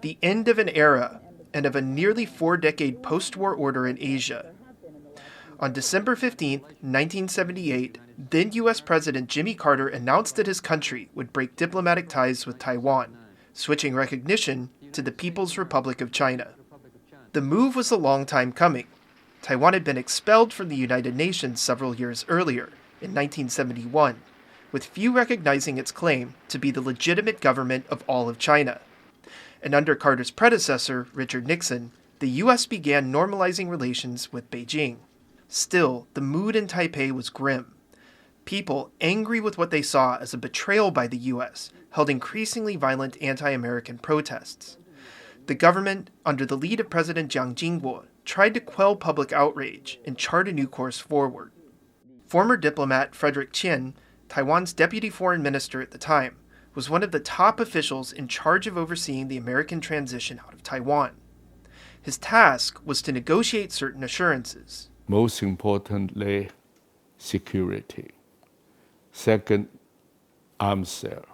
the end of an era and of a nearly 4-decade post-war order in Asia. On December 15, 1978, then U.S. President Jimmy Carter announced that his country would break diplomatic ties with Taiwan, switching recognition to the People's Republic of China. The move was a long time coming. Taiwan had been expelled from the United Nations several years earlier, in 1971, with few recognizing its claim to be the legitimate government of all of China. And under Carter's predecessor, Richard Nixon, the U.S. began normalizing relations with Beijing. Still, the mood in Taipei was grim. People, angry with what they saw as a betrayal by the U.S., held increasingly violent anti-American protests. The government, under the lead of President Jiang Jingbo, tried to quell public outrage and chart a new course forward. Former diplomat Frederick Chien, Taiwan's deputy foreign minister at the time, was one of the top officials in charge of overseeing the American transition out of Taiwan. His task was to negotiate certain assurances. Most importantly, security. Second, arms sale.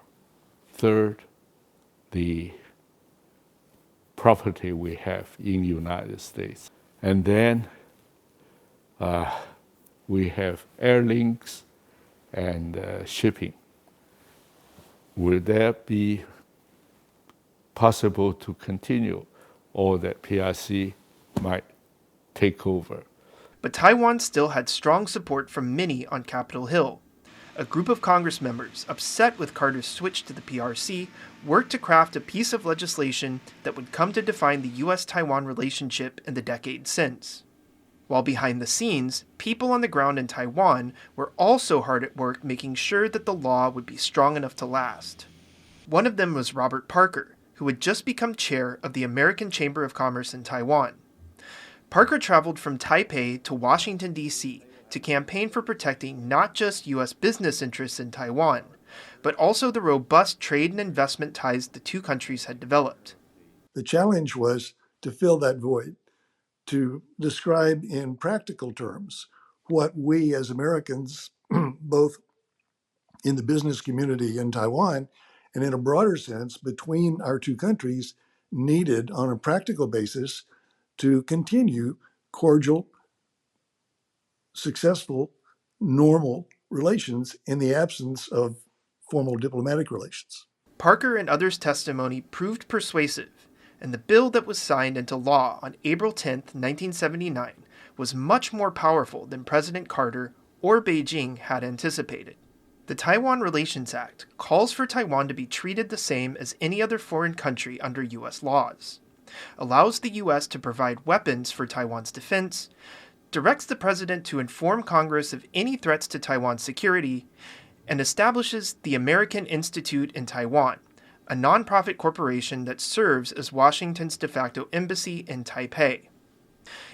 Third, the property we have in the United States. And then we have air links and shipping. Will that be possible to continue, or that PRC might take over? But Taiwan still had strong support from many on Capitol Hill. A group of Congress members, upset with Carter's switch to the PRC, worked to craft a piece of legislation that would come to define the U.S.-Taiwan relationship in the decades since. While behind the scenes, people on the ground in Taiwan were also hard at work making sure that the law would be strong enough to last. One of them was Robert Parker, who had just become chair of the American Chamber of Commerce in Taiwan. Parker traveled from Taipei to Washington, D.C. to campaign for protecting not just U.S. business interests in Taiwan, but also the robust trade and investment ties the two countries had developed. The challenge was to fill that void, to describe in practical terms what we as Americans, both in the business community in Taiwan and in a broader sense between our two countries, needed on a practical basis to continue cordial, successful, normal relations in the absence of formal diplomatic relations. Parker and others' testimony proved persuasive, and the bill that was signed into law on April 10, 1979, was much more powerful than President Carter or Beijing had anticipated. The Taiwan Relations Act calls for Taiwan to be treated the same as any other foreign country under U.S. laws, allows the U.S. to provide weapons for Taiwan's defense, directs the president to inform Congress of any threats to Taiwan's security, and establishes the American Institute in Taiwan, a nonprofit corporation that serves as Washington's de facto embassy in Taipei.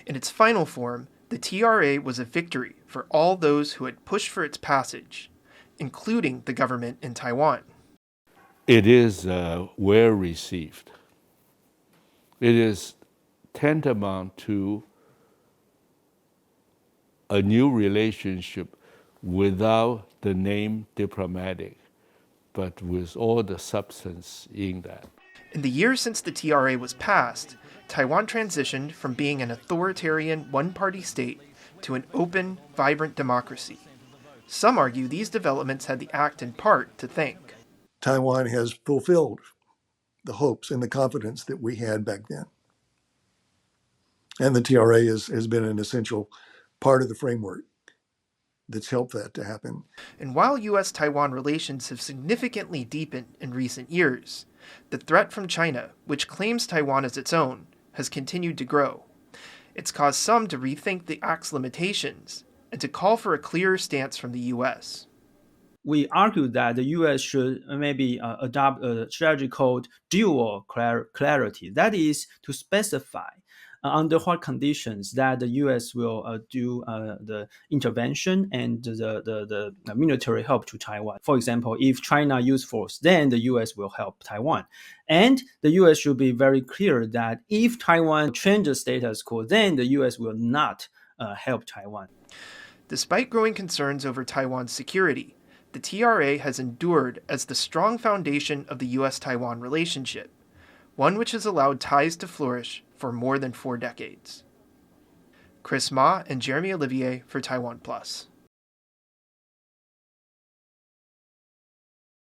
In its final form, the TRA was a victory for all those who had pushed for its passage, including the government in Taiwan. It is well received. It is tantamount to a new relationship without the name diplomatic, but with all the substance in that. In the years since the TRA was passed, Taiwan transitioned from being an authoritarian one-party state to an open, vibrant democracy. Some argue these developments had the act in part to thank. Taiwan has fulfilled the hopes and the confidence that we had back then. And the TRA has been an essential part of the framework that's helped that to happen. And while U.S.-Taiwan relations have significantly deepened in recent years, the threat from China, which claims Taiwan as its own, has continued to grow. It's caused some to rethink the act's limitations and to call for a clearer stance from the U.S. We argue that the U.S. should maybe adopt a strategy called dual clarity. That is to specify under what conditions that the U.S. will do the intervention and the military help to Taiwan. For example, if China use force, then the U.S. will help Taiwan. And the U.S. should be very clear that if Taiwan changes status quo, then the U.S. will not help Taiwan. Despite growing concerns over Taiwan's security, the TRA has endured as the strong foundation of the U.S.-Taiwan relationship. one which has allowed ties to flourish for more than 4 decades. Kris Ma and Jeremy Olivier for TaiwanPlus.